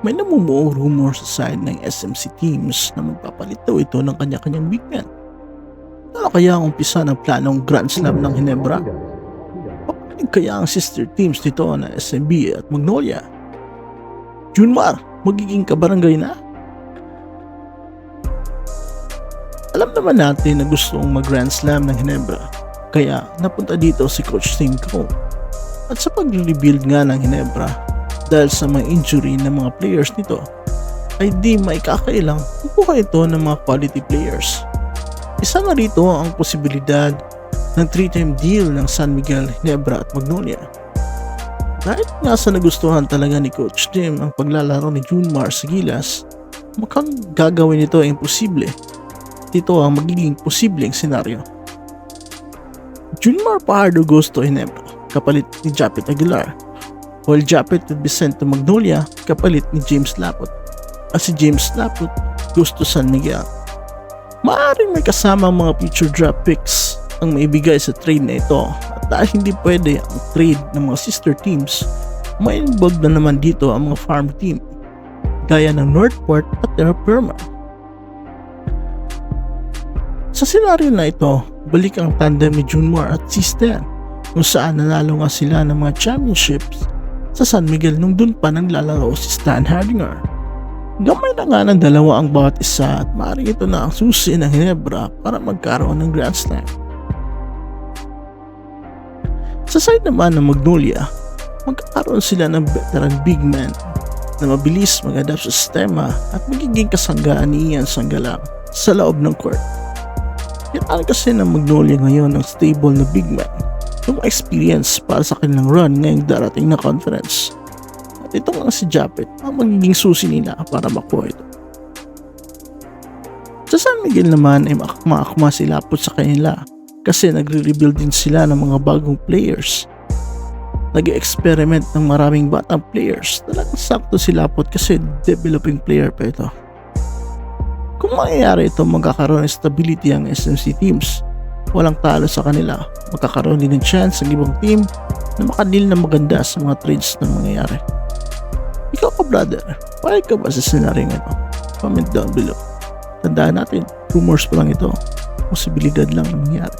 May namumuong rumor sa side ng SMC teams na magpapalit daw ito ng kanya-kanyang big man. Ano kaya ang umpisa ng planong Grand Slam ng Ginebra? Papalig kaya ang sister teams nito na SMB at Magnolia? Junmar, magiging kabarangay na? Alam naman natin na gusto mag Grand Slam ng Ginebra, kaya napunta dito si Coach Tim Cone. At sa pag-rebuild nga ng Ginebra, dahil sa mga injury ng mga players nito, ay di maikakailang kukuha ito ng mga quality players. Isa na rito ang posibilidad ng 3-time deal ng San Miguel, Ginebra at Magnolia. Dahil nga sa nagustuhan talaga ni Coach Tim ang paglalaro ni Junmar sa Gilas, mukhang gagawin ito imposible. Ito ang magiging posibleng senaryo. Junmar Fajardo goes to Ginebra, kapalit ni Japet Aguilar, while Japet with Vicente Magnolia kapalit ni James Laput. At si James Laput goes to San Miguel. Maaaring may kasama ang mga future draft picks ang maibigay sa trade na ito, at dahil hindi pwede ang trade ng mga sister teams, may involved na naman dito ang mga farm team gaya ng Northport at Terra Firma. Sa senaryo na ito, balik ang tandem ni Junmar at Stan, kung saan nanalo nga sila ng mga championships sa San Miguel nung dun pa naglalaro si Stan Hardinger. Gamay na nga ng dalawa ang bawat isa at maaaring ito na ang susi ng Ginebra para magkaroon ng Grand Slam. Sa side naman ng Magnolia, magkakaroon sila ng veteran big man na mabilis mag-adapt sa sistema at magiging kasanggaan ni Ian Sanggalang sa loob ng court. Kailangan kasi ng Magnolia ngayon ng stable na big man, yung experience para sa kanilang run ngayong darating na conference. At ito nga si Japet ang magiging susi nila para makuha ito. Sa San Miguel naman ay makakma si Laput sa kanila kasi nagre-rebuild din sila ng mga bagong players. Nag-experiment ng maraming batang players. Talagang sakto si Laput kasi developing player pa ito. Kung mangyayari ito, magkakaroon ng stability ang SMC teams. Walang talo sa kanila, magkakaroon din ng chance ang ibang team na makadeal na maganda sa mga trades na mangyayari. Ikaw ka brother, pahig ka ba sa senaryo ito? Comment down below. Tandaan natin, rumors pa lang ito, posibilidad lang na mangyari.